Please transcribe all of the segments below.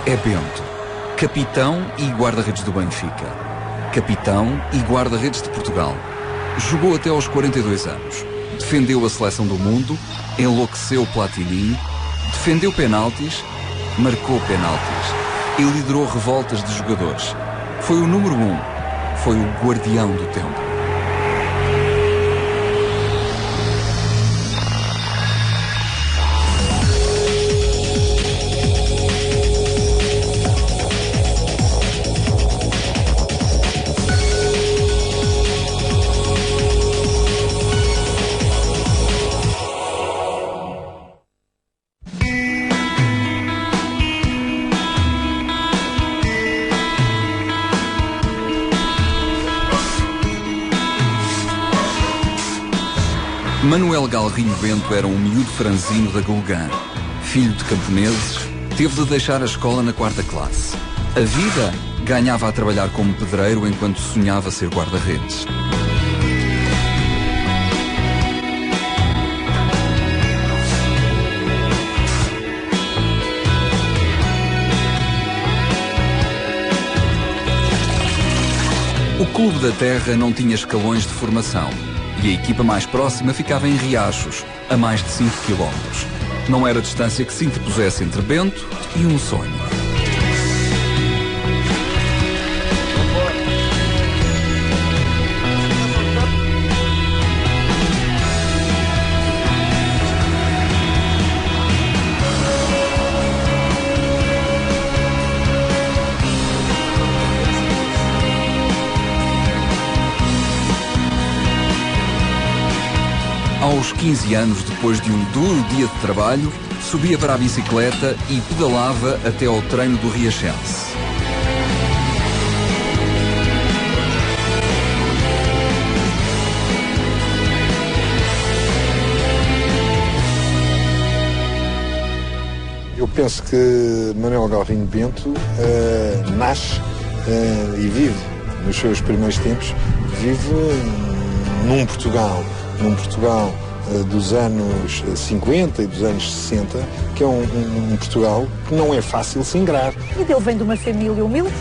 é Bento, capitão e guarda-redes do Benfica, capitão e guarda-redes de Portugal. Jogou até aos 42 anos, defendeu a seleção do mundo, enlouqueceu Platini, defendeu penaltis, marcou penaltis e liderou revoltas de jogadores. Foi o número 1, foi o guardião do tempo. Manuel Galrinho Bento era um miúdo franzino da Gulgã. Filho de camponeses, teve de deixar a escola na 4ª classe. A vida ganhava a trabalhar como pedreiro enquanto sonhava ser guarda-redes. O Clube da Terra não tinha escalões de formação. E a equipa mais próxima ficava em Riachos, a mais de 5 km. Não era distância que se interpusesse entre Bento e um sonho. Aos 15 anos, depois de um duro dia de trabalho, subia para a bicicleta e pedalava até ao treino do Riachense. Eu penso que Manuel Galrinho Bento nasce e vive, nos seus primeiros tempos, vive num Portugal dos anos 50 e dos anos 60, que é um Portugal que não é fácil de se ingrar. E ele vem de uma família humilde.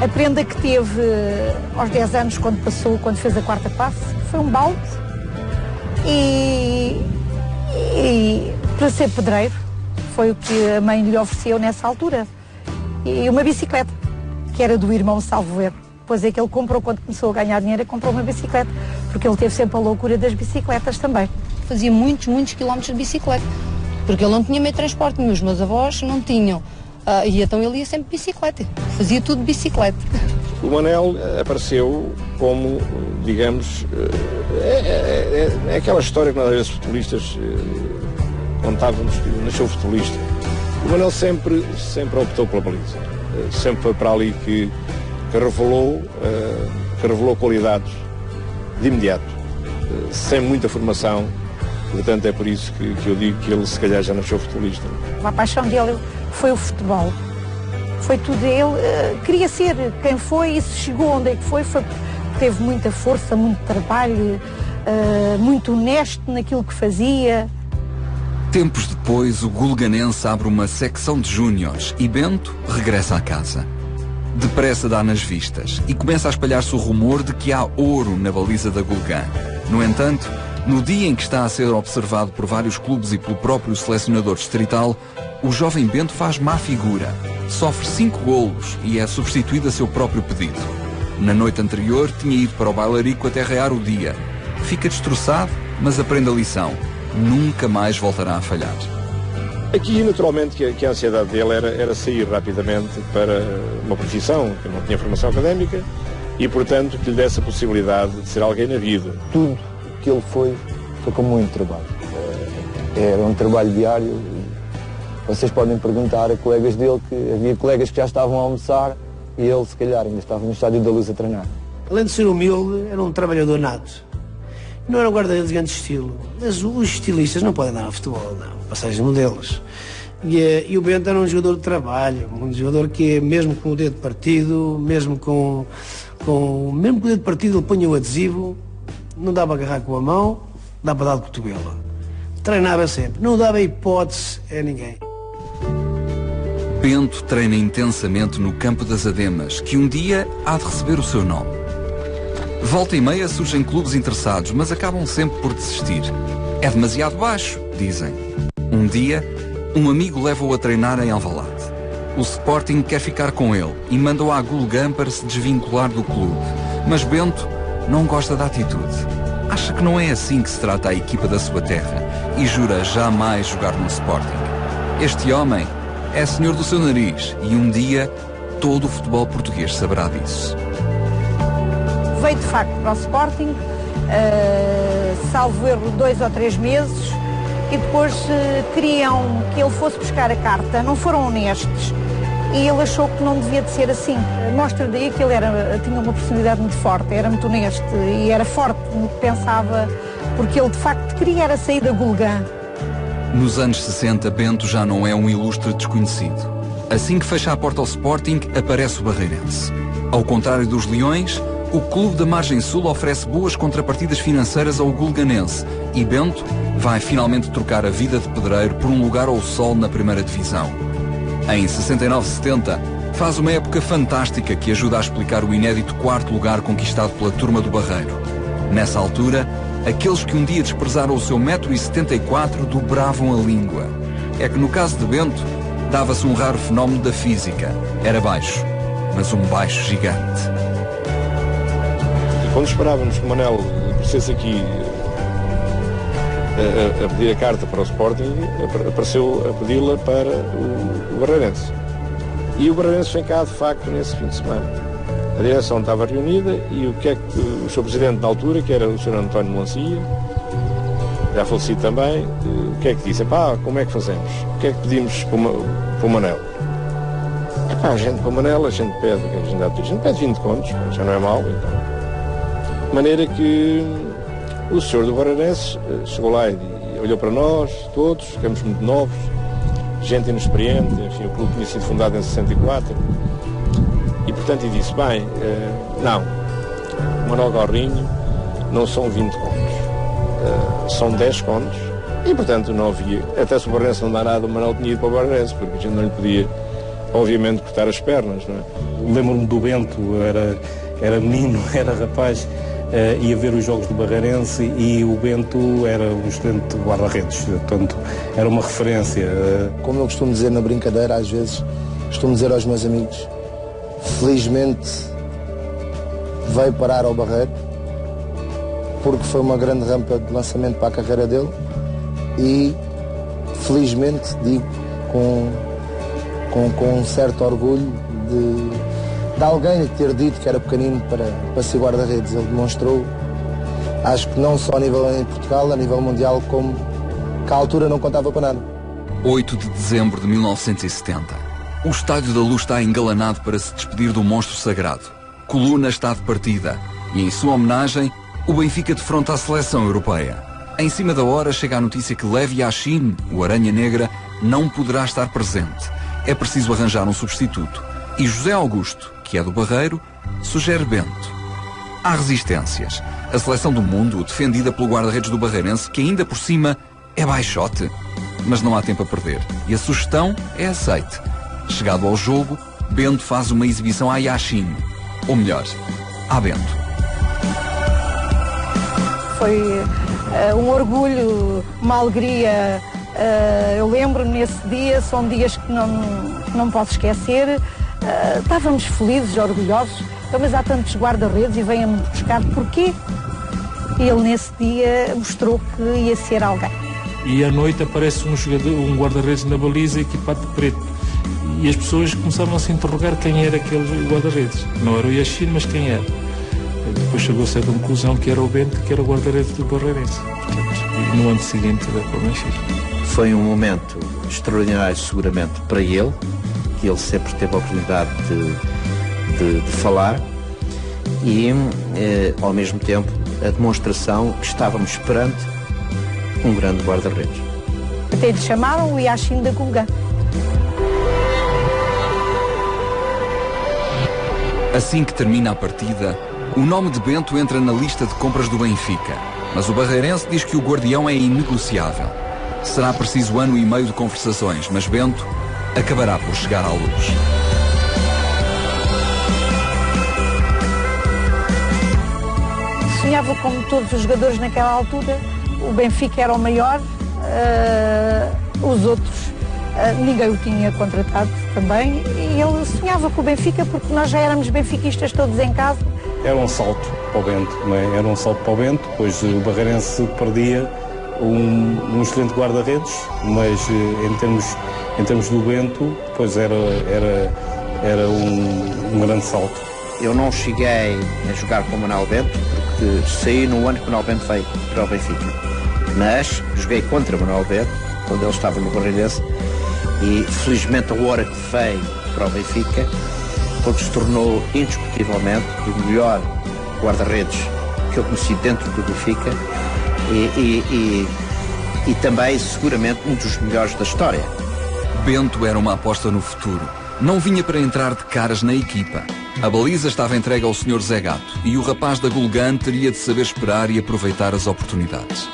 A prenda que teve aos 10 anos, quando fez a 4ª classe, foi um balde. E para ser pedreiro, foi o que a mãe lhe ofereceu nessa altura. E uma bicicleta, que era do irmão, salvo erro. Depois é que ele comprou, quando começou a ganhar dinheiro, comprou uma bicicleta, porque ele teve sempre a loucura das bicicletas também. Fazia muitos quilómetros de bicicleta, porque ele não tinha meio de transporte, os meus avós não tinham. E então ele ia sempre de bicicleta, fazia tudo de bicicleta. O Manel apareceu como, digamos, é aquela história que nós às vezes futebolistas contávamos que nasceu futebolista. O Manel sempre optou pela baliza, sempre foi para ali que revelou qualidades de imediato, sem muita formação. Portanto, é por isso que eu digo que ele se calhar já nasceu futebolista. A paixão dele foi o futebol. Foi tudo ele. Queria ser quem foi e se chegou onde é que foi porque teve muita força, muito trabalho, muito honesto naquilo que fazia. Tempos depois, o Gulganense abre uma secção de júniores e Bento regressa à casa. Depressa dá nas vistas e começa a espalhar-se o rumor de que há ouro na baliza da Gulgã. No entanto, no dia em que está a ser observado por vários clubes e pelo próprio selecionador distrital, o jovem Bento faz má figura. Sofre 5 golos e é substituído a seu próprio pedido. Na noite anterior, tinha ido para o bailarico até raiar o dia. Fica destroçado, mas aprende a lição. Nunca mais voltará a falhar. Aqui, naturalmente, que a ansiedade dele era sair rapidamente para uma profissão que não tinha formação académica e, portanto, que lhe desse a possibilidade de ser alguém na vida. Tudo que ele foi com muito trabalho. Era um trabalho diário. Vocês podem perguntar a colegas dele, que havia colegas que já estavam a almoçar e ele, se calhar, ainda estava no Estádio da Luz a treinar. Além de ser humilde, era um trabalhador nato. Não era um guarda-redes de grande estilo, mas os estilistas não podem dar a futebol, não. Passagem de modelos. E o Bento era um jogador de trabalho, um jogador que, mesmo com o dedo partido, mesmo com o dedo partido, ele punha o adesivo, não dava a agarrar com a mão, dava para dar de cotovelo. Treinava sempre, não dava hipótese a ninguém. Bento treina intensamente no campo das Ademas, que um dia há de receber o seu nome. Volta e meia surgem clubes interessados, mas acabam sempre por desistir. É demasiado baixo, dizem. Um dia, um amigo leva-o a treinar em Alvalade. O Sporting quer ficar com ele e manda-o à Gulgã para se desvincular do clube. Mas Bento não gosta da atitude. Acha que não é assim que se trata a equipa da sua terra e jura jamais jogar no Sporting. Este homem é senhor do seu nariz e um dia todo o futebol português saberá disso. Veio de facto para o Sporting, salvo erro 2 ou 3 meses, e depois queriam que ele fosse buscar a carta, não foram honestos, e ele achou que não devia de ser assim. Mostra daí que ele tinha uma personalidade muito forte, era muito honesto e era forte no que pensava, porque ele de facto queria era sair da Gulgã. Nos anos 60, Bento já não é um ilustre desconhecido. Assim que fecha a porta ao Sporting, aparece o Barreirense. Ao contrário dos Leões, o clube da Margem Sul oferece boas contrapartidas financeiras ao Gulganense e Bento vai finalmente trocar a vida de pedreiro por um lugar ao sol na primeira divisão. Em 69-70, faz uma época fantástica que ajuda a explicar o inédito 4º lugar conquistado pela turma do Barreiro. Nessa altura, aqueles que um dia desprezaram o seu 1,74 m dobravam a língua. É que no caso de Bento, dava-se um raro fenómeno da física. Era baixo, mas um baixo gigante. E quando esperávamos que o Manel aparecesse aqui a pedir a carta para o Sporting, apareceu a pedi-la para o Barreirense. E o Barreirense vem cá, de facto, nesse fim de semana. A direção estava reunida e o que é que o seu presidente na altura, que era o Sr. António Melancia, já falecido também, o que é que disse? Como é que fazemos? O que é que pedimos para o Manel? A gente para o Manel, a gente pede 20 contos, já não é mau, então. De maneira que o senhor do Barreirense chegou lá e olhou para nós, todos, ficamos muito novos, gente inexperiente, enfim, o clube tinha sido fundado em 64, e portanto ele disse, não, o Manuel Galrinho não são 20 contos, são 10 contos, e portanto não havia, até se o Barreirense não dá nada, o Manuel tinha ido para o Barreirense, porque a gente não lhe podia, obviamente, cortar as pernas, não é? Lembro-me do Bento, era menino, era rapaz, ia ver os jogos do Barreirense e o Bento era um excelente guarda-redes, portanto era uma referência. Como eu costumo dizer na brincadeira, às vezes costumo dizer aos meus amigos, felizmente veio parar ao Barreiro, porque foi uma grande rampa de lançamento para a carreira dele e felizmente digo com um certo orgulho de alguém ter dito que era pequenino para ser guarda-redes. Ele demonstrou, acho que não só a nível em Portugal, a nível mundial, como que a altura não contava para nada. 8 de dezembro de 1970. O Estádio da Luz está engalanado para se despedir do monstro sagrado. Coluna está de partida e, em sua homenagem, o Benfica defronta a seleção europeia. Em cima da hora chega a notícia que Lev Yashin, o Aranha Negra, não poderá estar presente. É preciso arranjar um substituto. E José Augusto, que é do Barreiro, sugere Bento. Há resistências. A seleção do mundo, defendida pelo guarda-redes do Barreirense, que ainda por cima é baixote. Mas não há tempo a perder. E a sugestão é aceite. Chegado ao jogo, Bento faz uma exibição a Yashin. Ou melhor, a Bento. Foi um orgulho, uma alegria. Eu lembro-me nesse dia, são dias que não posso esquecer. Estávamos felizes, orgulhosos, então, mas há tantos guarda-redes e vêm-me buscar. Porquê? Ele nesse dia mostrou que ia ser alguém. E à noite aparece um guarda-redes na baliza equipado de preto. E as pessoas começavam a se interrogar quem era aquele guarda-redes. Não era o Yashin, mas quem era. Depois chegou-se à conclusão que era o Bento, que era o guarda-redes do Barreirense. E no ano seguinte veio para o Benfica. Foi um momento extraordinário seguramente para ele, que ele sempre teve a oportunidade de falar e, ao mesmo tempo, a demonstração que estávamos perante um grande guarda-redes. Até lhe chamaram o Yashin da Gulgã. Assim que termina a partida, o nome de Bento entra na lista de compras do Benfica, mas o Barreirense diz que o guardião é inegociável. Será preciso 1 ano e meio de conversações, mas Bento acabará por chegar à luz. Sonhava, como todos os jogadores naquela altura, o Benfica era o maior, os outros ninguém o tinha contratado também, e ele sonhava com o Benfica porque nós já éramos benfiquistas todos em casa. Era um salto para o Bento, não é? Era um salto para o Bento, pois o Barreirense perdia um excelente guarda-redes, mas em termos do Bento, pois era um grande salto. Eu não cheguei a jogar com o Manuel Bento, porque saí no ano que o Manuel Bento veio para o Benfica. Mas joguei contra o Manuel Bento, quando ele estava no Barreirense, e felizmente a hora que veio para o Benfica, porque se tornou indiscutivelmente o melhor guarda-redes que eu conheci dentro do Benfica e também seguramente um dos melhores da história. Bento era uma aposta no futuro. Não vinha para entrar de caras na equipa. A baliza estava entregue ao Sr. Zé Gato e o rapaz da Gulgan teria de saber esperar e aproveitar as oportunidades.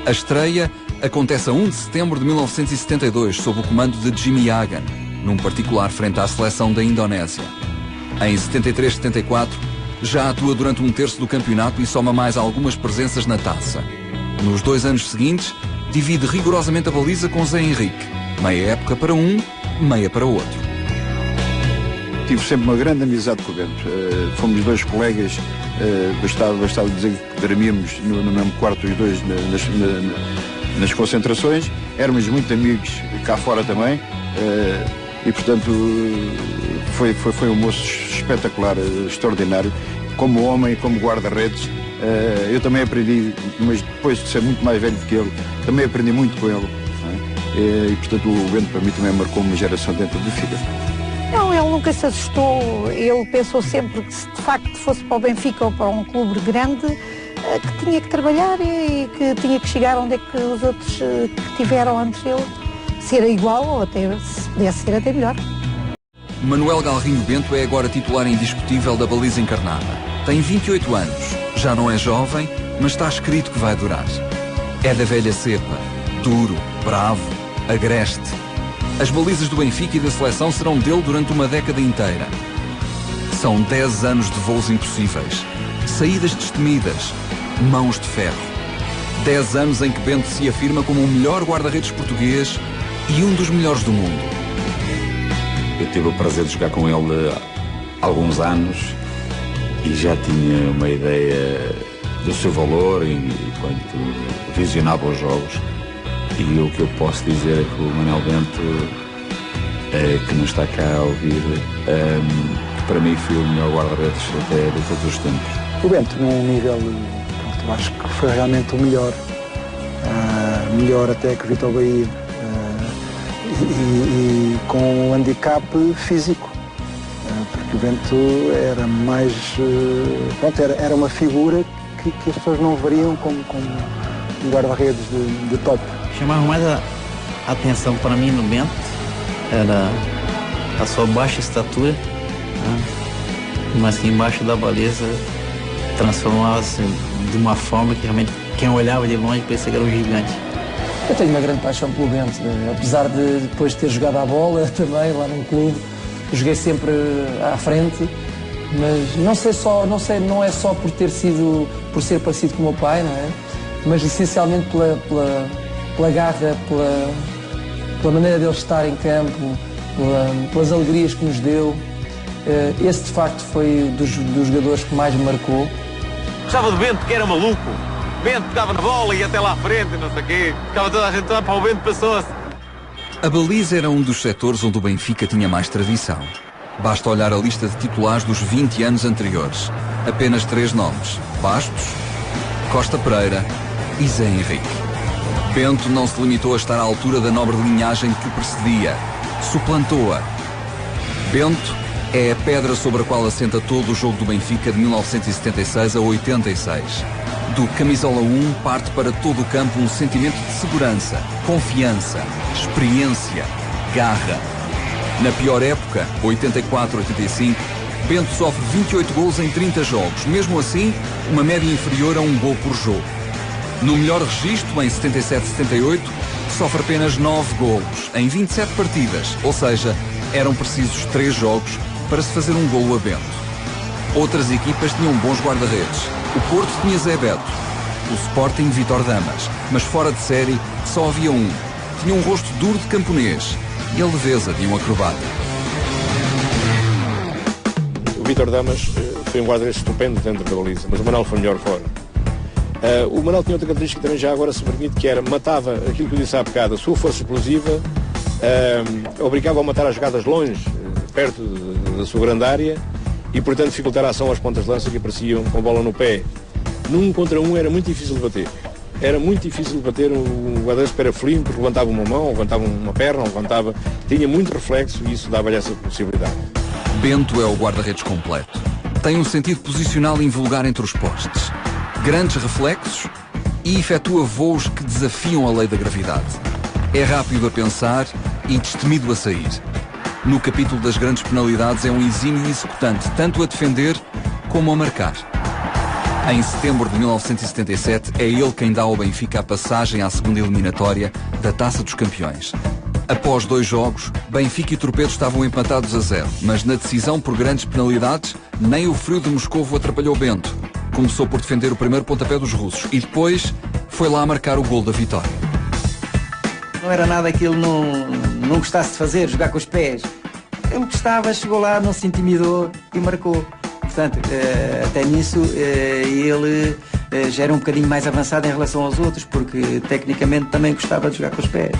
A estreia acontece a 1 de setembro de 1972, sob o comando de Jimmy Hagan, num particular frente à seleção da Indonésia. Em 73-74, já atua durante um terço do campeonato e soma mais algumas presenças na taça. Nos 2 anos seguintes, divide rigorosamente a baliza com Zé Henrique. Meia época para um, meia para o outro. Tive sempre uma grande amizade com o Bento. Fomos 2 colegas, bastava dizer que dormíamos no mesmo quarto os dois nas concentrações. Éramos muito amigos cá fora também. E portanto foi um moço espetacular, extraordinário, como homem e como guarda-redes. Eu também aprendi, mas depois de ser muito mais velho do que ele, também aprendi muito com ele. E portanto o Bento para mim também marcou uma geração dentro do Benfica. Não, ele nunca se assustou, ele pensou sempre que se de facto fosse para o Benfica ou para um clube grande, que tinha que trabalhar e que tinha que chegar onde é que os outros que tiveram antes dele, ser igual ou até, se pudesse ser, até melhor. Manuel Galrinho Bento é agora titular indiscutível da baliza encarnada. Tem 28 anos, já não é jovem, mas está escrito que vai durar. É da velha cepa, duro, bravo, agreste. As balizas do Benfica e da seleção serão dele durante uma década inteira. São 10 anos de voos impossíveis, saídas destemidas, mãos de ferro. 10 anos em que Bento se afirma como o melhor guarda-redes português e um dos melhores do mundo. Eu tive o prazer de jogar com ele há alguns anos e já tinha uma ideia do seu valor enquanto visionava os jogos. E o que eu posso dizer é que o Manuel Bento, que não está cá a ouvir, que para mim foi o melhor guarda-redes até de todos os tempos. O Bento, num nível, eu acho que foi realmente o melhor, melhor até que o Vitor Bahia, e com um handicap físico, porque o Bento era mais, era uma figura que as pessoas não veriam como um guarda-redes de top. Chamava mais a atenção para mim no Bento era a sua baixa estatura, mas que embaixo da baliza transformava-se de uma forma que realmente quem olhava de longe parecia que era um gigante. Eu tenho uma grande paixão pelo Bento, apesar de depois ter jogado à bola também lá num clube, joguei sempre à frente, mas não é só por ser parecido com o meu pai, não é? Mas essencialmente pela garra, pela maneira dele estar em campo, pelas alegrias que nos deu. Esse de facto foi dos jogadores que mais me marcou. Gostava do Bento, que era maluco. O Bento pegava na bola e ia até lá à frente e não sei o quê. Ficava toda a gente lá para o Bento, passou-se. A baliza era um dos setores onde o Benfica tinha mais tradição. Basta olhar a lista de titulares dos 20 anos anteriores. Apenas 3 nomes: Bastos, Costa Pereira e Zé Henrique. Bento não se limitou a estar à altura da nobre linhagem que o precedia. Suplantou-a. Bento é a pedra sobre a qual assenta todo o jogo do Benfica de 1976 a 86. Do camisola 1 parte para todo o campo um sentimento de segurança, confiança, experiência, garra. Na pior época, 84-85, Bento sofre 28 gols em 30 jogos. Mesmo assim, uma média inferior a um gol por jogo. No melhor registro, em 77-78, sofre apenas 9 golos em 27 partidas, ou seja, eram precisos 3 jogos para se fazer um golo a Bento. Outras equipas tinham bons guarda-redes. O Porto tinha Zé Beto, o Sporting Vítor Damas, mas fora de série só havia um. Tinha um rosto duro de camponês e a leveza de um acrobata. O Vítor Damas foi um guarda-redes estupendo dentro da baliza, mas o Manuel foi melhor fora. O Manuel tinha outra característica que também já agora se permite, que era, matava aquilo que eu disse há bocado, a sua força explosiva, obrigava a matar as jogadas longe, perto da sua grande área, e portanto dificultar a ação às pontas de lança que apareciam com a bola no pé. Num contra um era muito difícil de bater. Era muito difícil de bater o guarda-redes para Felino, porque levantava uma mão, levantava uma perna, tinha muito reflexo e isso dava-lhe essa possibilidade. Bento é o guarda-redes completo. Tem um sentido posicional invulgar entre os postes. Grandes reflexos e efetua voos que desafiam a lei da gravidade. É rápido a pensar e destemido a sair. No capítulo das grandes penalidades é um exímio executante, tanto a defender como a marcar. Em setembro de 1977 é ele quem dá ao Benfica a passagem à segunda eliminatória da Taça dos Campeões. Após 2 jogos, Benfica e Torpedo estavam empatados a 0, mas na decisão por grandes penalidades, nem o frio de Moscovo atrapalhou Bento. Começou por defender o primeiro pontapé dos russos e depois foi lá marcar o gol da vitória. Não era nada que ele não gostasse de fazer, jogar com os pés. Ele gostava, chegou lá, não se intimidou e marcou. Portanto, até nisso ele já era um bocadinho mais avançado em relação aos outros, porque tecnicamente também gostava de jogar com os pés.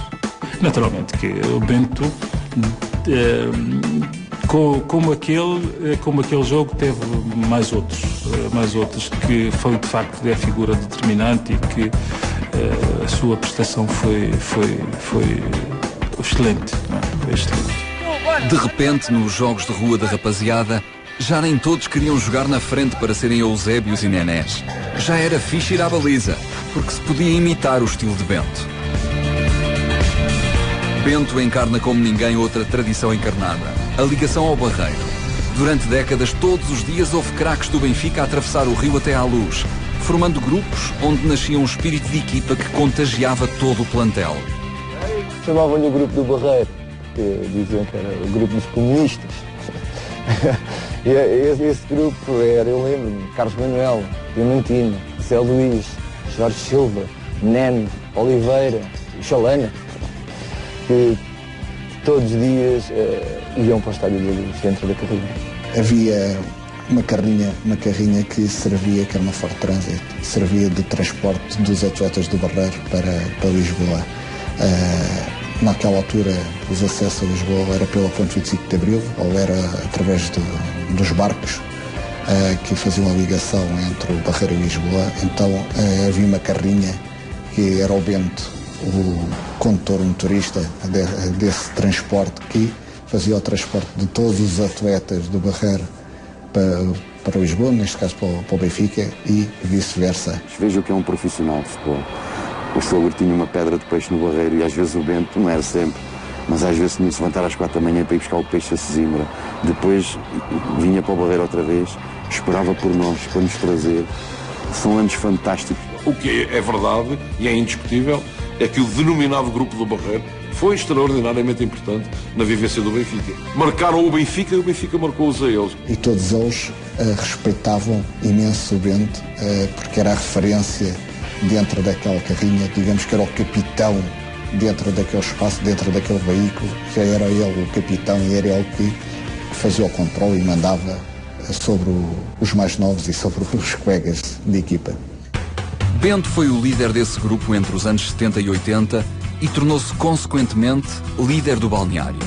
Naturalmente que o Bento, como aquele jogo, teve mais outros que foi de facto a figura determinante e que a sua prestação foi excelente, não é? Foi excelente. De repente, nos jogos de rua da rapaziada, já nem todos queriam jogar na frente para serem Eusébios e Nenés. Já era fixe ir à baliza, porque se podia imitar o estilo de Bento. Bento encarna como ninguém outra tradição encarnada, a ligação ao Barreiro. Durante décadas, todos os dias houve craques do Benfica a atravessar o rio até à Luz, formando grupos onde nascia um espírito de equipa que contagiava todo o plantel. Chamavam-lhe o grupo do Barreiro, porque diziam que era o grupo dos comunistas. E esse grupo era, eu lembro-me, Carlos Manuel, Diamantino, Zé Luís, Jorge Silva, Neno, Oliveira, Chalana, que todos os dias iam para o estádio da Luz, dentro da carrinha. Havia uma carrinha que servia, que era uma Ford Transit, servia de transporte dos atletas do Barreiro para Lisboa. Naquela altura, os acessos a Lisboa era pela Ponte 25 de Abril, ou era através dos barcos que faziam a ligação entre o Barreiro e Lisboa. Então havia uma carrinha que era o Bento, o condutor, motorista desse transporte, que fazia o transporte de todos os atletas do Barreiro para Lisboa, neste caso para o Benfica, e vice-versa. Veja o que é um profissional de futebol. O sogro tinha uma pedra de peixe no Barreiro e às vezes o Bento, não era sempre, mas às vezes tinha de se levantar às 4 da manhã para ir buscar o peixe a Sesimbra. Depois vinha para o Barreiro outra vez, esperava por nós para nos trazer. São anos fantásticos. O que é verdade e é indiscutível é que o denominado Grupo do Barreiro foi extraordinariamente importante na vivência do Benfica. Marcaram o Benfica e o Benfica marcou-os a eles. E todos eles respeitavam imenso o Bento, porque era a referência dentro daquela carrinha, digamos que era o capitão dentro daquele espaço, dentro daquele veículo, que era ele o capitão e era ele que fazia o controle e mandava sobre os mais novos e sobre os colegas de equipa. Bento foi o líder desse grupo entre os anos 70 e 80 e tornou-se consequentemente líder do balneário.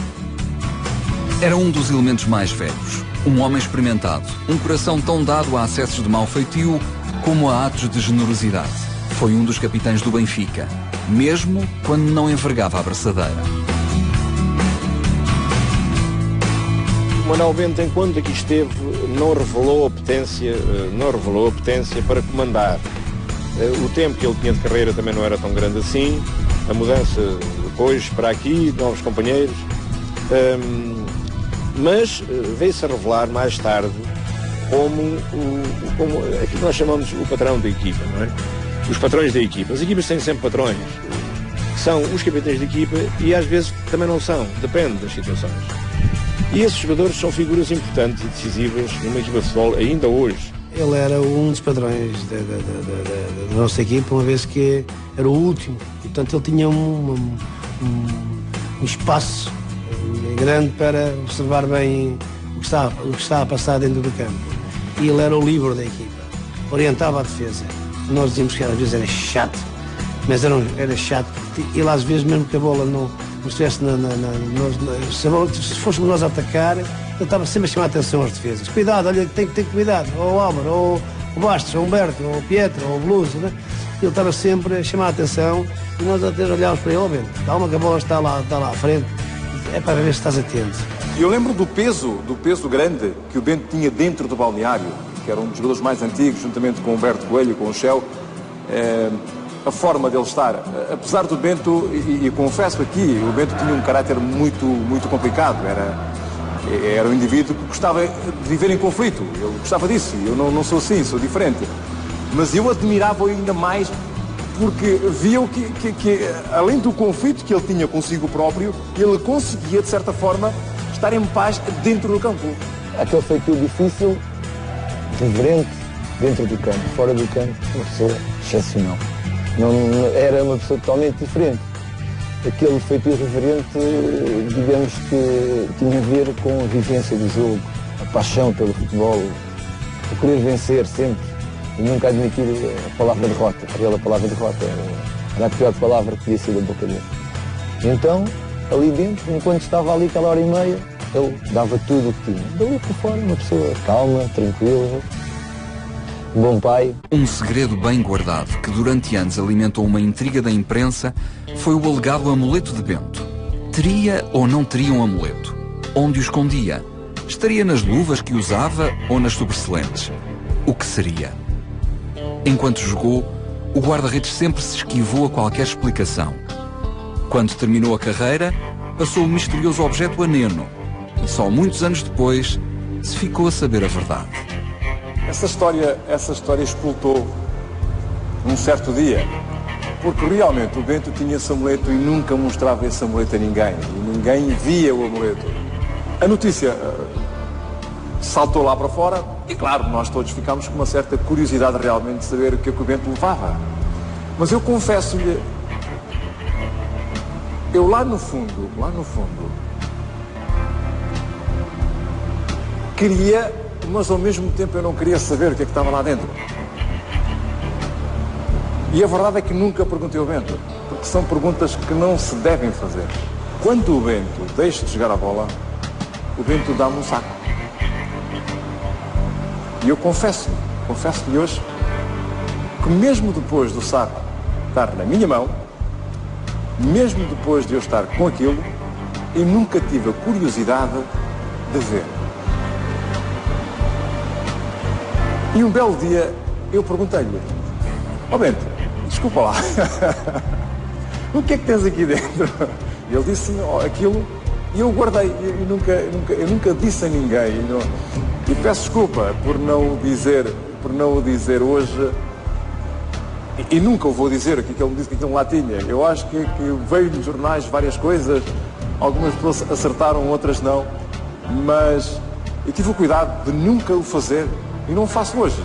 Era um dos elementos mais velhos, um homem experimentado, um coração tão dado a acessos de mau feitio como a atos de generosidade. Foi um dos capitães do Benfica, mesmo quando não envergava a braçadeira. Manuel Bento, enquanto aqui esteve, não revelou apetência para comandar. O tempo que ele tinha de carreira também não era tão grande assim. A mudança depois para aqui, novos companheiros. Mas veio-se a revelar mais tarde como aquilo que nós chamamos o patrão da equipa, não é? Os patrões da equipa. As equipas têm sempre patrões. são os capitães de equipa e às vezes também não são, depende das situações. E esses jogadores são figuras importantes e decisivas numa equipa de futebol ainda hoje. Ele era um dos padrões da nossa equipa, uma vez que era o último. E, portanto, ele tinha um espaço grande para observar bem o que estava a passar dentro do campo. E ele era o líbero da equipa, orientava a defesa. Nós dizíamos que às vezes era chato, mas era chato. Ele às vezes, mesmo que a bola não estivesse se fôssemos nós a atacar, ele estava sempre a chamar a atenção às defesas. Cuidado, olha, tem que ter cuidado. Ou o Álvaro, ou o Bastos, ou o Humberto, ou o Pietro, ou o Blues, né? Ele estava sempre a chamar a atenção e nós até olhávamos para ele, ó, Bento, calma que a bola está lá à frente, é para ver se estás atento. E eu lembro do peso grande que o Bento tinha dentro do balneário, que era um dos jogadores mais antigos, juntamente com o Humberto Coelho, com o Shell, a forma dele estar. Apesar do Bento, e confesso aqui, o Bento tinha um caráter muito complicado, era um indivíduo que gostava de viver em conflito, ele gostava disso, eu não sou assim, sou diferente. Mas eu admirava-o ainda mais porque via que além do conflito que ele tinha consigo próprio, ele conseguia, de certa forma, estar em paz dentro do campo. Aquele feitio difícil, reverente dentro do campo, fora do campo, uma pessoa excepcional. Era uma pessoa totalmente diferente. Aquele feitio reverente, digamos que tinha a ver com a vivência do jogo, a paixão pelo futebol, o querer vencer sempre e nunca admitir a palavra derrota. Para ele a palavra derrota era a pior palavra que podia ser da boca dele. Então, ali dentro, enquanto estava ali aquela hora e meia, ele dava tudo o que tinha. Dali por fora, uma pessoa calma, tranquila, um bom pai. Um segredo bem guardado que durante anos alimentou uma intriga da imprensa foi o alegado amuleto de Bento. Teria ou não teria um amuleto? Onde o escondia? Estaria nas luvas que usava ou nas sobressalentes? O que seria? Enquanto jogou, o guarda-redes sempre se esquivou a qualquer explicação. Quando terminou a carreira, passou o misterioso objeto a Neno. E só muitos anos depois se ficou a saber a verdade. Essa história explotou num certo dia, porque realmente o Bento tinha esse amuleto e nunca mostrava esse amuleto a ninguém. E ninguém via o amuleto. A notícia saltou lá para fora e, claro, nós todos ficámos com uma certa curiosidade realmente de saber o que o Bento levava. Mas eu confesso-lhe, eu lá no fundo, queria, mas ao mesmo tempo eu não queria saber o que é que estava lá dentro. E a verdade é que nunca perguntei ao Bento, porque são perguntas que não se devem fazer. Quando o Bento deixa de jogar a bola, o Bento dá-me um saco. E eu confesso-lhe hoje, que mesmo depois do saco estar na minha mão, mesmo depois de eu estar com aquilo, eu nunca tive a curiosidade de ver. E um belo dia eu perguntei-lhe, ó Bento, desculpa lá, o que é que tens aqui dentro? E ele disse-me aquilo e eu guardei, eu nunca disse a ninguém. E peço desculpa por não o dizer hoje, e nunca o vou dizer, que ele me disse que aquilo lá tinha. Eu acho que veio nos jornais várias coisas, algumas pessoas acertaram, outras não, mas eu tive o cuidado de nunca o fazer. E não faço hoje.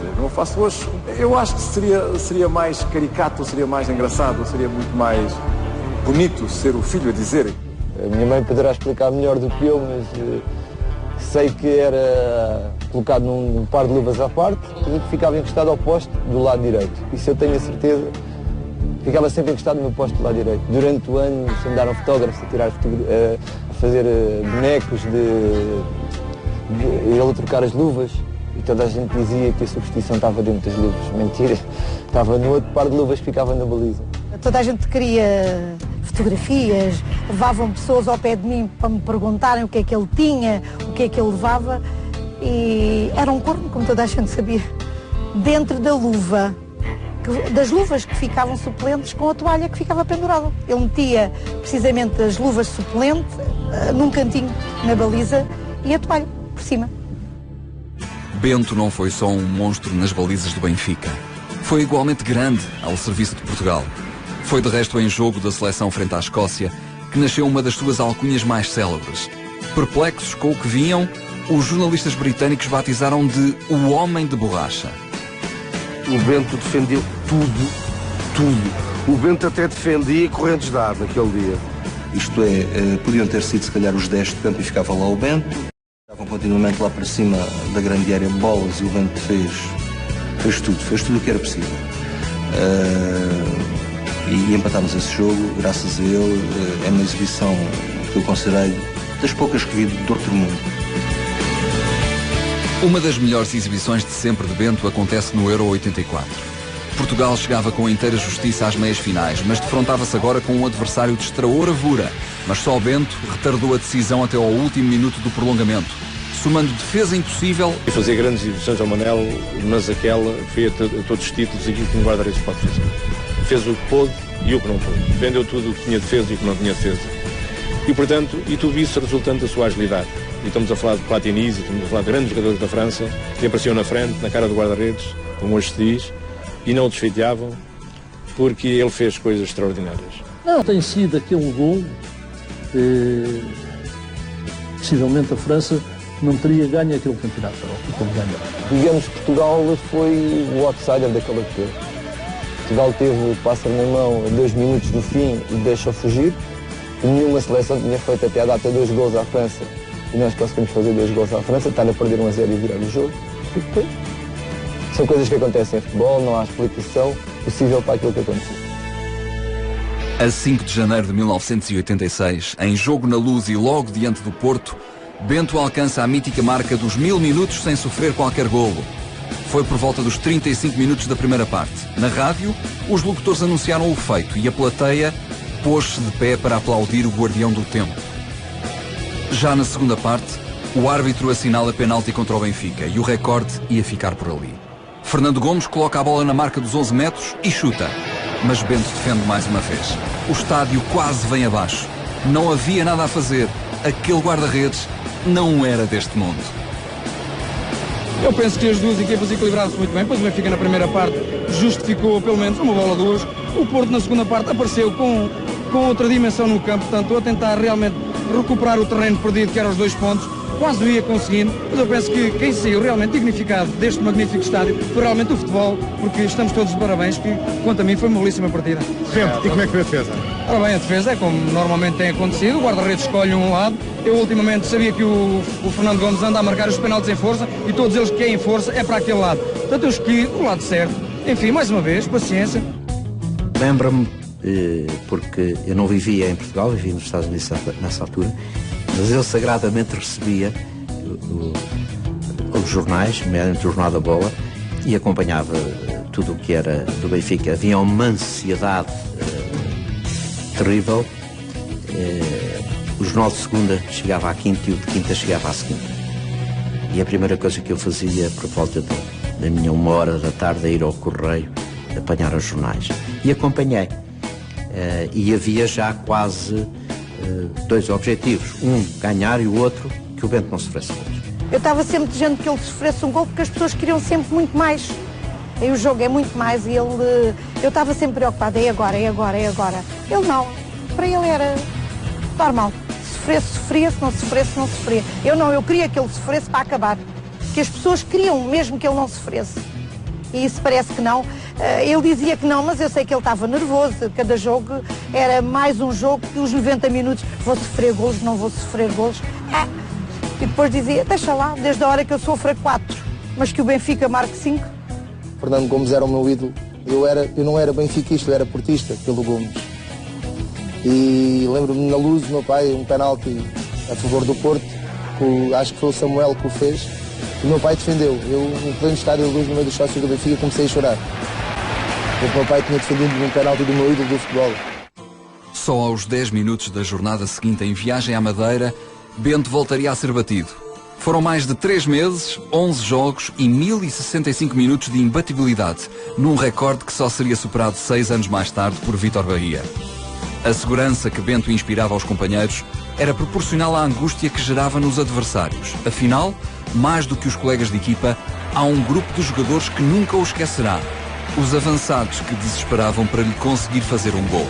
Eu acho que seria mais caricato, seria mais engraçado, seria muito mais bonito ser o filho a dizer. A minha mãe poderá explicar melhor do que eu, mas sei que era colocado num par de luvas à parte e que ficava encostado ao poste do lado direito. Isso eu tenho a certeza. Ficava sempre encostado no poste do lado direito. Durante o ano andaram fotógrafos a tirar a fazer bonecos de ele a trocar as luvas. E toda a gente dizia que a superstição estava dentro das luvas. Mentira. Estava no outro par de luvas que ficava na baliza. Toda a gente queria fotografias, levavam pessoas ao pé de mim para me perguntarem o que é que ele tinha, o que é que ele levava. E era um corno, como toda a gente sabia, dentro da luva, das luvas que ficavam suplentes com a toalha que ficava pendurada. Ele metia precisamente as luvas suplentes num cantinho na baliza e a toalha por cima. Bento não foi só um monstro nas balizas do Benfica. Foi igualmente grande ao serviço de Portugal. Foi de resto em jogo da seleção frente à Escócia que nasceu uma das suas alcunhas mais célebres. Perplexos com o que viam, os jornalistas britânicos batizaram de o Homem de Borracha. O Bento defendeu tudo. O Bento até defendia correntes de ar naquele dia. Isto é, podiam ter sido se calhar os 10 de campo e ficava lá o Bento. Estavam continuamente lá para cima da grande área bolas e o Bento fez tudo o que era possível. E empatámos esse jogo, graças a ele. É uma exibição que eu considerei das poucas que vi de outro mundo. Uma das melhores exibições de sempre de Bento acontece no Euro 84. Portugal chegava com inteira justiça às meias finais, mas defrontava-se agora com um adversário de extraor bravura. Mas só Bento retardou a decisão até ao último minuto do prolongamento, somando defesa impossível. E fazer grandes exibições ao Manel, mas aquela foi a todos os títulos aquilo que um guarda-redes pode fazer. Fez o que pôde e o que não pôde. Defendeu tudo o que tinha defesa e o que não tinha defesa. E, portanto, tudo isso resultante da sua agilidade. E estamos a falar de Platini, estamos a falar de grandes jogadores da França que apareciam na frente, na cara do guarda-redes, como hoje se diz, e não o desfeiteavam, porque ele fez coisas extraordinárias. Não, tem sido aquele gol, possivelmente a França não teria ganho aquele campeonato, como ganhou. Digamos que Portugal foi o outsider daquela época. Portugal teve o pássaro na mão a 2 minutos do fim e deixa fugir. Nenhuma seleção tinha feito até a data 2 gols à França. E nós conseguimos fazer 2 gols à França, estar a perder 1-0 e virar o jogo. E depois, são coisas que acontecem em futebol, não há explicação possível para aquilo que aconteceu. A 5 de janeiro de 1986, em jogo na Luz e logo diante do Porto, Bento alcança a mítica marca dos 1000 minutos sem sofrer qualquer golo. Foi por volta dos 35 minutos da primeira parte. Na rádio, os locutores anunciaram o feito e a plateia pôs-se de pé para aplaudir o guardião do tempo. Já na segunda parte, o árbitro assinala penalti contra o Benfica e o recorde ia ficar por ali. Fernando Gomes coloca a bola na marca dos 11 metros e chuta. Mas Bento defende mais uma vez. O estádio quase vem abaixo. Não havia nada a fazer. Aquele guarda-redes não era deste mundo. Eu penso que as duas equipas equilibraram-se muito bem, pois o Benfica na primeira parte justificou pelo menos uma bola ou duas. O Porto na segunda parte apareceu com outra dimensão no campo, portanto a tentar realmente recuperar o terreno perdido, que eram os 2 pontos. Quase o ia conseguindo, mas eu penso que quem saiu realmente dignificado deste magnífico estádio foi realmente o futebol, porque estamos todos de parabéns, que quanto a mim foi uma belíssima partida. E como é que foi a defesa? Ora bem, a defesa é como normalmente tem acontecido, o guarda-redes escolhe um lado. Eu ultimamente sabia que o Fernando Gomes anda a marcar os penaltis em força e todos eles que é em força é para aquele lado. Portanto eu escolhi o lado certo. Enfim, mais uma vez, paciência. Lembra-me, porque eu não vivia em Portugal, vivia nos Estados Unidos nessa altura, mas eu sagradamente recebia os jornais, nomeadamente o Jornal da Bola, e acompanhava tudo o que era do Benfica. Havia uma ansiedade terrível. O jornal de segunda chegava à quinta e o de quinta chegava à segunda. E a primeira coisa que eu fazia, por volta da minha 1h da tarde, é ir ao correio apanhar os jornais. E acompanhei. E havia já quase 2 objetivos. Um, ganhar, e o outro, que o Bento não sofresse gols. Eu estava sempre dizendo que ele sofresse um gol porque as pessoas queriam sempre muito mais. E o jogo é muito mais e eu estava sempre preocupada, é agora. Ele não. Para ele era normal. Se sofresse, sofria, se não sofresse, não sofria. Eu não, eu queria que ele sofresse para acabar. Que as pessoas queriam mesmo que ele não sofresse. E isso parece que não. Ele dizia que não, mas eu sei que ele estava nervoso. Cada jogo era mais um jogo que os 90 minutos vou sofrer golos, não vou sofrer golos. E depois dizia, deixa lá, desde a hora que eu sofro 4, mas que o Benfica marque 5. Fernando Gomes era o meu ídolo. Eu não era benfiquista, eu era portista pelo Gomes. E lembro-me na Luz, meu pai, um penalti a favor do Porto, acho que foi o Samuel que o fez. O meu pai defendeu. Eu, no pleno estádio de Luz, no meio dos sócios do Benfica, comecei a chorar. O meu pai tinha defendido um penalti do meu ídolo do futebol. Só aos 10 minutos da jornada seguinte, em viagem à Madeira, Bento voltaria a ser batido. Foram mais de 3 meses, 11 jogos e 1065 minutos de imbatibilidade, num recorde que só seria superado 6 anos mais tarde por Vítor Bahia. A segurança que Bento inspirava aos companheiros era proporcional à angústia que gerava nos adversários. Afinal, mais do que os colegas de equipa, há um grupo de jogadores que nunca o esquecerá. Os avançados que desesperavam para lhe conseguir fazer um gol.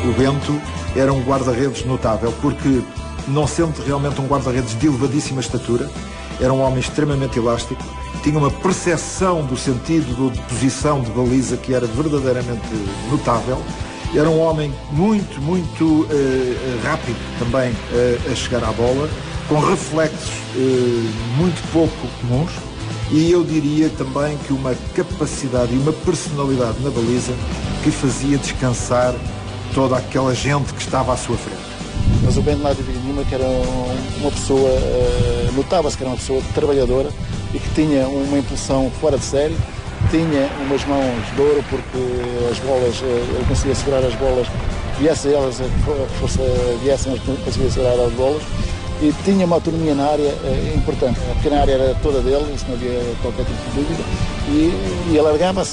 O Bento era um guarda-redes notável, porque, não sendo realmente um guarda-redes de elevadíssima estatura, era um homem extremamente elástico, tinha uma percepção do sentido de posição de baliza que era verdadeiramente notável, era um homem muito rápido também a chegar à bola, com reflexos muito pouco comuns, e eu diria também que uma capacidade e uma personalidade na baliza que fazia descansar toda aquela gente que estava à sua frente. Mas o Bento não há dúvida nenhuma que era uma pessoa, notava-se que era uma pessoa trabalhadora e que tinha uma impulsão fora de série, tinha umas mãos de ouro, porque as bolas, ele conseguia segurar as bolas, viessem elas, a força viessem, ele conseguia segurar as bolas, e tinha uma autonomia na área importante. A pequena área era toda dele, isso não havia qualquer tipo de dúvida, e alargava a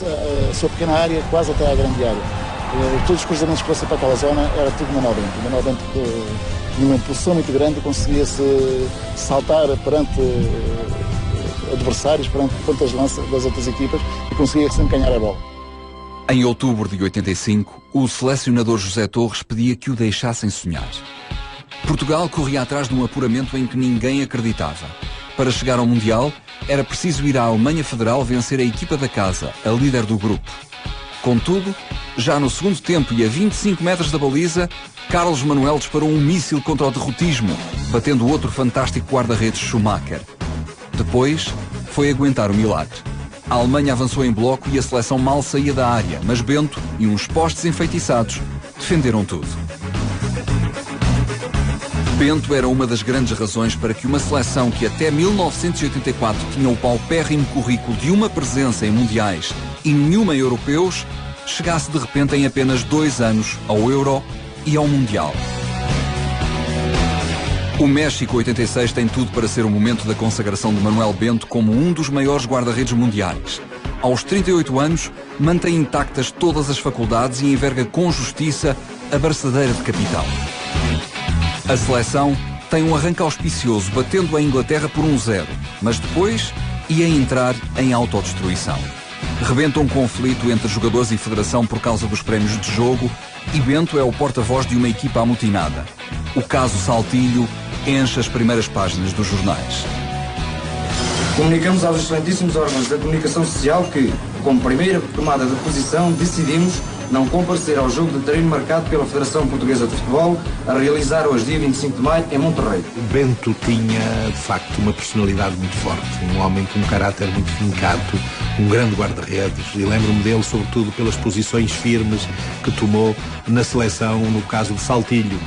sua pequena área quase até à grande área. Todos os cruzamentos que fossem para aquela zona era tudo Manuel Bento. O Manuel Bento tinha uma impulsão muito grande, conseguia-se saltar perante adversários, perante as lanças das outras equipas, e conseguia sempre ganhar a bola. Em outubro de 85, o selecionador José Torres pedia que o deixassem sonhar. Portugal corria atrás de um apuramento em que ninguém acreditava. Para chegar ao Mundial, era preciso ir à Alemanha Federal vencer a equipa da casa, a líder do grupo. Contudo, já no segundo tempo e a 25 metros da baliza, Carlos Manuel disparou um míssil contra o derrotismo, batendo o outro fantástico guarda-redes Schumacher. Depois, foi aguentar o milagre. A Alemanha avançou em bloco e a seleção mal saía da área, mas Bento e uns postes enfeitiçados defenderam tudo. Bento era uma das grandes razões para que uma seleção que até 1984 tinha o paupérrimo currículo de uma presença em mundiais e nenhuma em europeus, chegasse de repente em apenas 2 anos ao Euro e ao Mundial. O México 86 tem tudo para ser o momento da consagração de Manuel Bento como um dos maiores guarda-redes mundiais. Aos 38 anos, mantém intactas todas as faculdades e enverga com justiça a braçadeira de capitão. A seleção tem um arranque auspicioso, batendo a Inglaterra por 1-0, mas depois ia entrar em autodestruição. Rebenta um conflito entre jogadores e federação por causa dos prémios de jogo e Bento é o porta-voz de uma equipa amotinada. O caso Saltilho enche as primeiras páginas dos jornais. Comunicamos aos excelentíssimos órgãos da comunicação social que, como primeira tomada de posição, decidimos não comparecer ao jogo de treino marcado pela Federação Portuguesa de Futebol a realizar hoje, dia 25 de maio, em Monterrey. O Bento tinha, de facto, uma personalidade muito forte, um homem com um caráter muito fincado, um grande guarda-redes, e lembro-me dele, sobretudo, pelas posições firmes que tomou na seleção, no caso de Saltilho.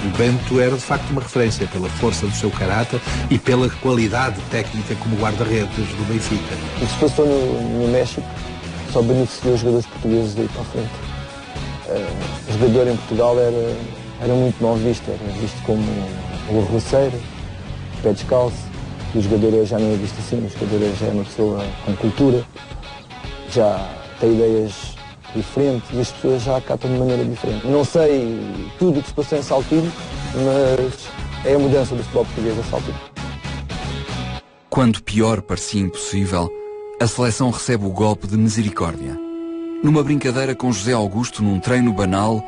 O Bento era, de facto, uma referência pela força do seu caráter e pela qualidade técnica como guarda-redes do Benfica. O que se passou no México só beneficiou os jogadores portugueses daí para a frente. O jogador em Portugal era muito mal visto, era visto como o arruaceiro, pé descalço, e o jogador já não é visto assim, o jogador já é uma pessoa com cultura, já tem ideias diferentes e as pessoas já acatam de maneira diferente. Não sei tudo o que se passou em Saltilho, mas é a mudança do futebol português a Saltilho. Quando pior parecia impossível, a seleção recebe o golpe de misericórdia. Numa brincadeira com José Augusto num treino banal,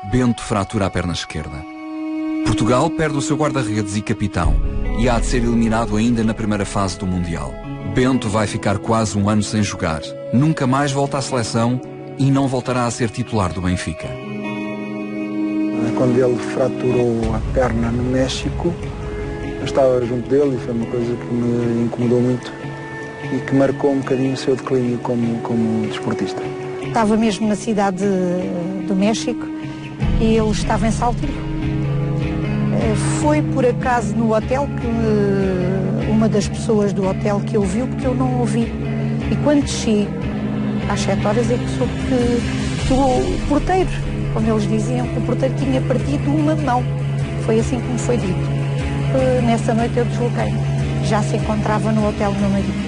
Bento fratura a perna esquerda. Portugal perde o seu guarda-redes e capitão e há de ser eliminado ainda na primeira fase do Mundial. Bento vai ficar quase 1 ano sem jogar, nunca mais volta à seleção e não voltará a ser titular do Benfica. Quando ele fraturou a perna no México, eu estava junto dele e foi uma coisa que me incomodou muito e que marcou um bocadinho o seu declínio como desportista. Estava mesmo na cidade do México e ele estava em Saltilho. Foi por acaso no hotel que uma das pessoas do hotel que eu viu, porque eu não ouvi. E quando desci, às 7 horas, é que soube que o porteiro, como eles diziam, que o porteiro tinha partido uma mão. Foi assim que me foi dito. Nessa noite eu desloquei-me. Já se encontrava no hotel do meu marido.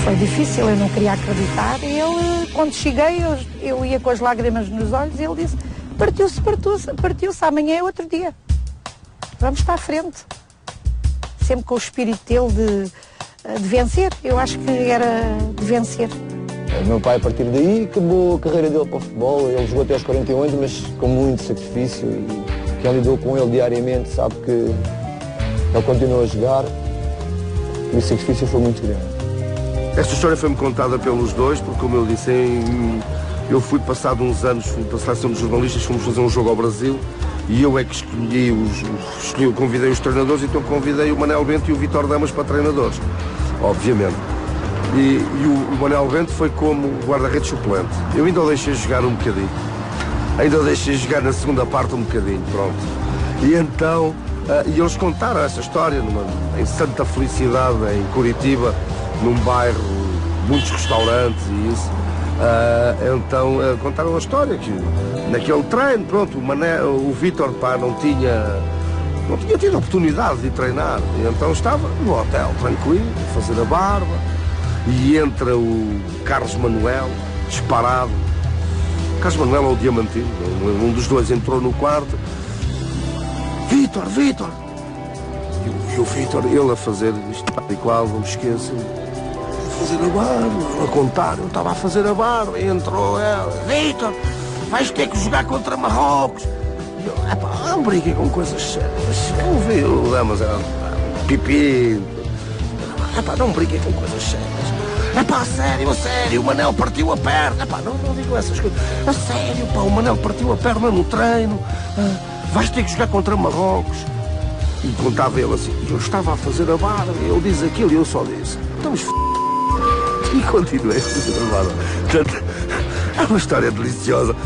Foi difícil, eu não queria acreditar. E ele, quando cheguei, eu ia com as lágrimas nos olhos e ele disse: partiu-se, amanhã é outro dia. Vamos para a frente. Sempre com o espírito dele de vencer. Eu acho que era de vencer. O meu pai, a partir daí, acabou a carreira dele para o futebol. Ele jogou até aos 41 anos, mas com muito sacrifício. E quem lidou com ele diariamente sabe que ele continuou a jogar e o sacrifício foi muito grande. Esta história foi-me contada pelos dois, porque, como eu disse, eu fui passado uns anos, fui para a seleção de jornalistas, fomos fazer um jogo ao Brasil e eu é que convidei os treinadores, então convidei o Manel Bento e o Vítor Damas para treinadores, obviamente. E o Manel Bento foi como guarda-redes suplente. Eu ainda o deixei jogar um bocadinho. Ainda o deixei jogar na segunda parte um bocadinho, pronto. E então, e eles contaram essa história em Santa Felicidade, em Curitiba, num bairro, muitos restaurantes e isso. Então contaram a história que naquele treino, pronto, o Vítor não tinha tido a oportunidade de treinar. E então estava no hotel, tranquilo, a fazer a barba. E entra o Carlos Manuel, disparado. Carlos Manuel ou o Diamantino, um dos dois entrou no quarto. Vítor! E o Vítor, ele a fazer isto e qual, não me esqueço. Fazer a barba, a contar, eu estava a fazer a barba e entrou ela. Vítor, vais ter que jogar contra Marrocos. E eu, não briguei com coisas sérias. Eu vi o Damas, era pipi. Não briguei com coisas sérias. A sério, o Manel partiu a perna. Não digo essas coisas. A sério, o Manel partiu a perna no treino. Vais ter que jogar contra Marrocos. E contava ele assim, eu estava a fazer a barba, ele diz aquilo e eu só disse, estamos f***. E continuei a fazer a barba. Portanto, é uma história deliciosa.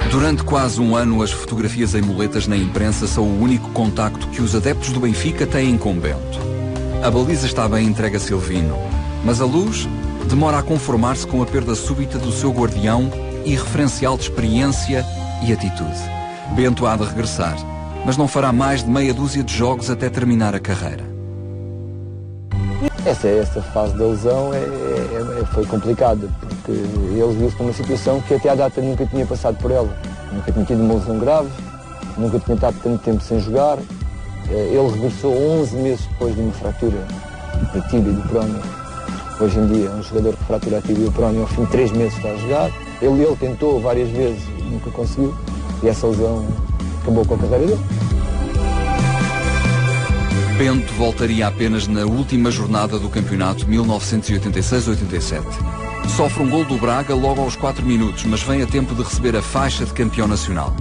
Durante quase um ano, as fotografias em muletas na imprensa são o único contacto que os adeptos do Benfica têm com Bento. A baliza está bem entregue a Silvino, mas a Luz demora a conformar-se com a perda súbita do seu guardião e referencial de experiência e atitude. Bento há de regressar, mas não fará mais de meia dúzia de jogos até terminar a carreira. Essa fase da lesão foi complicada, porque ele viu-se numa situação que até à data nunca tinha passado por ela. Nunca tinha tido uma lesão grave, nunca tinha estado tanto tempo sem jogar. Ele regressou 11 meses depois de uma fratura da tíbia e do prónio. Hoje em dia é um jogador que fratura a tíbia e o prónio, ao fim de 3 meses está a jogar. Ele tentou várias vezes e nunca conseguiu, e essa lesão acabou com a carreira dele. Bento voltaria apenas na última jornada do campeonato 1986-87. Sofre um gol do Braga logo aos 4 minutos, mas vem a tempo de receber a faixa de campeão nacional.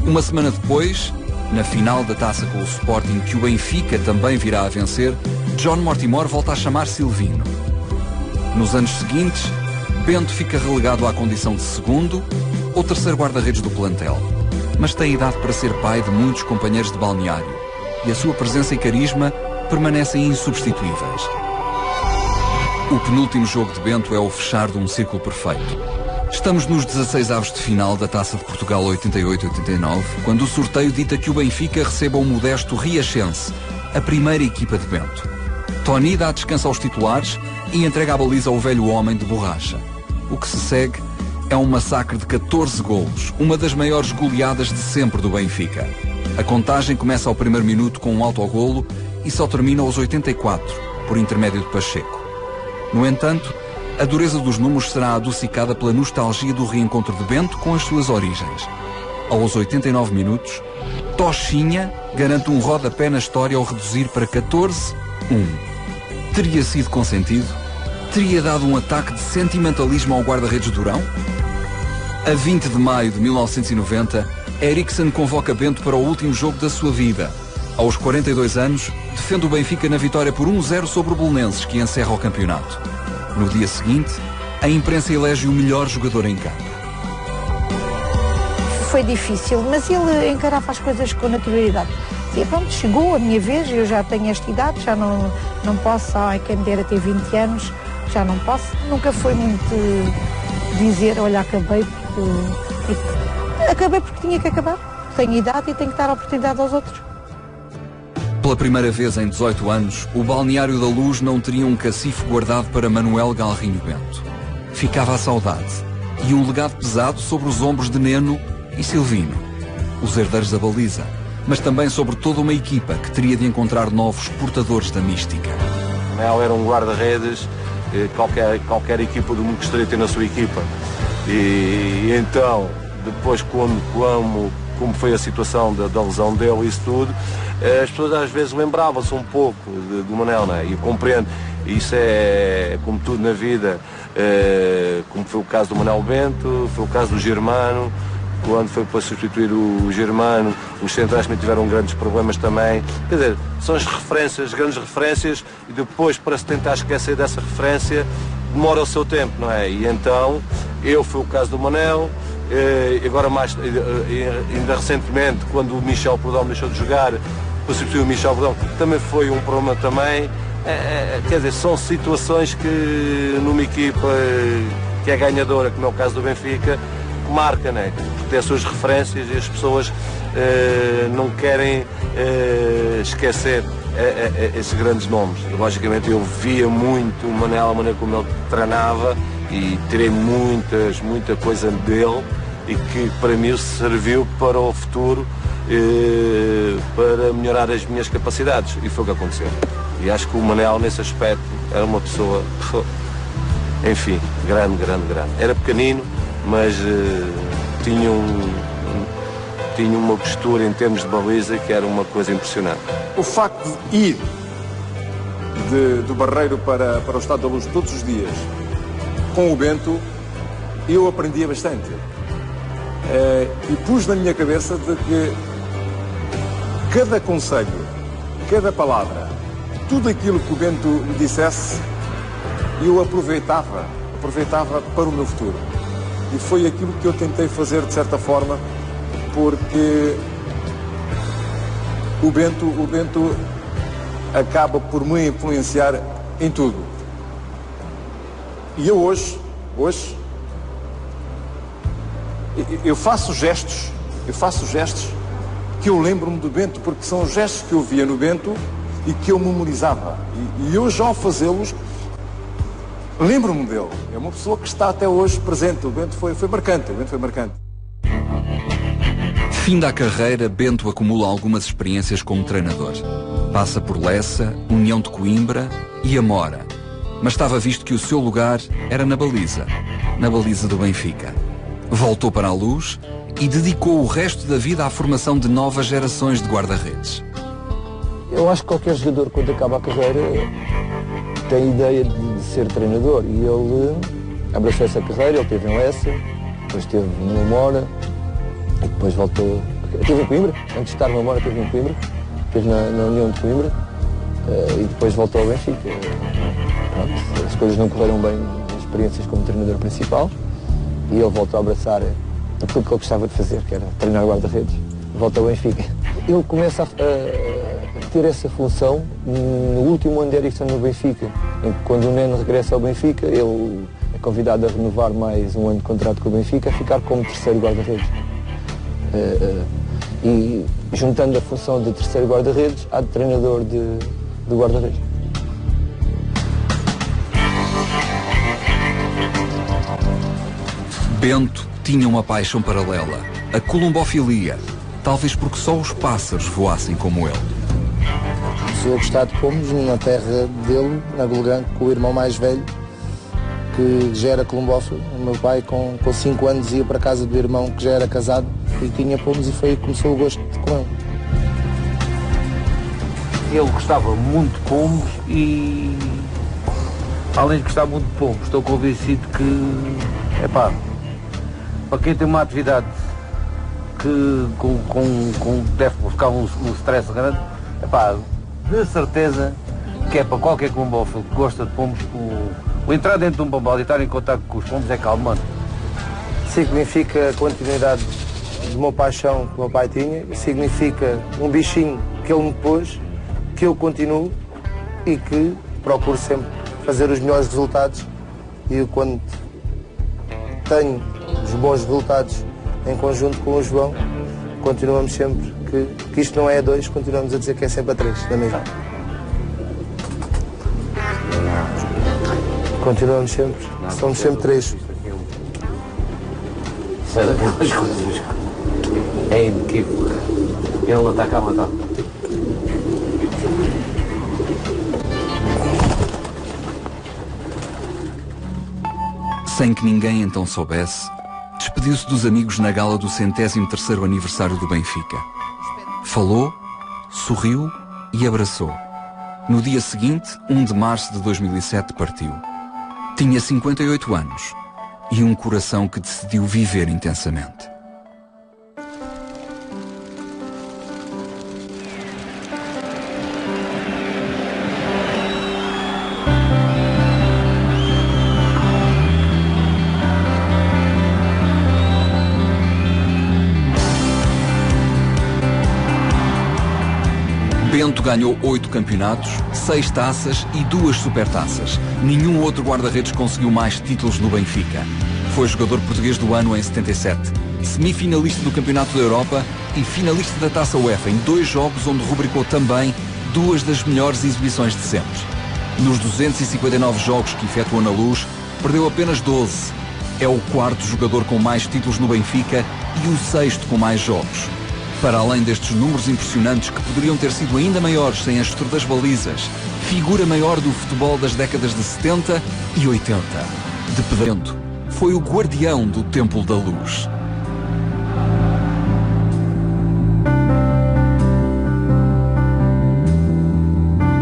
Uma semana depois, na final da taça com o Sporting, que o Benfica também virá a vencer, John Mortimer volta a chamar Silvino. Nos anos seguintes, Bento fica relegado à condição de segundo ou terceiro guarda-redes do plantel, mas tem idade para ser pai de muitos companheiros de balneário e a sua presença e carisma permanecem insubstituíveis. O penúltimo jogo de Bento é o fechar de um círculo perfeito. Estamos nos 16avos de final da Taça de Portugal 88-89, quando o sorteio dita que o Benfica receba o modesto Riachense, a primeira equipa de Bento. Tony dá descanso aos titulares e entrega a baliza ao velho homem de borracha. O que se segue é um massacre de 14 golos, uma das maiores goleadas de sempre do Benfica. A contagem começa ao primeiro minuto com um autogolo e só termina aos 84, por intermédio de Pacheco. No entanto, a dureza dos números será adocicada pela nostalgia do reencontro de Bento com as suas origens. Aos 89 minutos, Tochinha garante um rodapé na história ao reduzir para 14-1. Teria sido consentido? Teria dado um ataque de sentimentalismo ao guarda-redes Durão? A 20 de maio de 1990, Eriksen convoca Bento para o último jogo da sua vida. Aos 42 anos, defende o Benfica na vitória por 1-0 sobre o Belenenses, que encerra o campeonato. No dia seguinte, a imprensa elege o melhor jogador em campo. Foi difícil, mas ele encarava as coisas com naturalidade. Dizia, pronto, chegou a minha vez, eu já tenho esta idade, já não posso, quem me dera ter 20 anos, já não posso. Nunca foi muito dizer, olha, acabei porque tinha que acabar. Tenho idade e tenho que dar a oportunidade aos outros. Pela primeira vez em 18 anos, o balneário da Luz não teria um cacifo guardado para Manuel Galrinho Bento. Ficava a saudade e um legado pesado sobre os ombros de Neno e Silvino, os herdeiros da baliza, mas também sobre toda uma equipa que teria de encontrar novos portadores da mística. Manel era um guarda-redes qualquer equipa do mundo gostaria de ter na sua equipa. E então, depois como foi a situação da lesão dele e isso tudo, as pessoas às vezes lembravam-se um pouco do Manel, não é? E eu compreendo, isso é como tudo na vida, como foi o caso do Manuel Bento, foi o caso do Germano, quando foi para substituir o Germano, os centrais também tiveram grandes problemas também. Quer dizer, são as referências, grandes referências, e depois para se tentar esquecer dessa referência demora o seu tempo, não é? E então, foi o caso do Manel, agora ainda recentemente, quando o Michel Perdão deixou de jogar, para substituir o Michel Perdão, também foi um problema também. Quer dizer, são situações que numa equipa que é ganhadora, como é o caso do Benfica, marca, né? Porque tem as suas referências e as pessoas não querem esquecer esses grandes nomes. Logicamente eu via muito o Manel, a maneira como ele treinava, e tirei muita coisa dele, e que para mim serviu para o futuro, para melhorar as minhas capacidades, e foi o que aconteceu. E acho que o Manel nesse aspecto era uma pessoa, enfim, grande. Era pequenino, mas tinha uma postura em termos de baliza que era uma coisa impressionante. O facto de ir do Barreiro para o Estado da Luz todos os dias com o Bento, eu aprendia bastante. E pus na minha cabeça de que cada conselho, cada palavra, tudo aquilo que o Bento me dissesse, eu aproveitava para o meu futuro. E foi aquilo que eu tentei fazer de certa forma, porque o Bento acaba por me influenciar em tudo. E eu hoje eu faço gestos que eu lembro-me do Bento, porque são gestos que eu via no Bento e que eu memorizava. E hoje, ao fazê-los, lembro-me dele. É uma pessoa que está até hoje presente. O Bento foi marcante. Fim da carreira, Bento acumula algumas experiências como treinador. Passa por Lessa, União de Coimbra e Amora. Mas estava visto que o seu lugar era na baliza do Benfica. Voltou para a Luz e dedicou o resto da vida à formação de novas gerações de guarda-redes. Eu acho que qualquer jogador, quando acaba a carreira, tem a ideia de ser treinador, e ele abraçou essa carreira. Ele esteve em Lessa, depois esteve no Amora e depois voltou. Esteve em Coimbra, antes de estar no Amora esteve em Coimbra, esteve na União de Coimbra, e depois voltou ao Benfica. Pronto, as coisas não correram bem nas experiências como treinador principal, e ele voltou a abraçar aquilo que ele gostava de fazer, que era treinar guarda-redes. Volta ao Benfica. Ele começa a ter essa função no último ano de Erickson no Benfica, em que, quando o Neno regressa ao Benfica, ele é convidado a renovar mais um ano de contrato com o Benfica, a ficar como terceiro guarda-redes. E juntando a função de terceiro guarda-redes à de treinador de guarda-redes. Bento tinha uma paixão paralela, a columbofilia, talvez porque só os pássaros voassem como ele. Sou a gostar de pomos na terra dele, na Golgrande, com o irmão mais velho, que já era columbófilo. O meu pai, com 5 anos, ia para a casa do irmão, que já era casado, e tinha pomos, e foi aí que começou o gosto com ele. Ele gostava muito de pomos, e além de gostar muito de pomos, estou convencido que, para quem tem uma atividade que deve ficar um stress grande, de certeza que é para qualquer columbófilo que gosta de pomos, o entrar dentro de um pombal e estar em contato com os pomos é calmante. Significa a continuidade de uma paixão que o meu pai tinha, significa um bichinho que ele me pôs, que eu continuo e que procuro sempre fazer os melhores resultados, e quando tenho os bons resultados em conjunto com o João, continuamos sempre que isto não é a 2, continuamos a dizer que é sempre a 3, da mesma. Continuamos sempre, somos sempre 3. Aquelas coisas é inequívoco. Ele ataca a matar. Sem que ninguém então soubesse, despediu-se dos amigos na gala do 103º aniversário do Benfica. Falou, sorriu e abraçou. No dia seguinte, 1 de março de 2007, partiu. Tinha 58 anos e um coração que decidiu viver intensamente. Bento ganhou 8 campeonatos, 6 taças e 2 supertaças. Nenhum outro guarda-redes conseguiu mais títulos no Benfica. Foi jogador português do ano em 77, semifinalista do Campeonato da Europa e finalista da Taça UEFA em 2 jogos onde rubricou também 2 das melhores exibições de sempre. Nos 259 jogos que efetuou na Luz, perdeu apenas 12. É o 4º jogador com mais títulos no Benfica e o 6º com mais jogos. Para além destes números impressionantes que poderiam ter sido ainda maiores sem a estrutura das balizas, figura maior do futebol das décadas de 70 e 80. De Pedro, foi o guardião do Templo da Luz.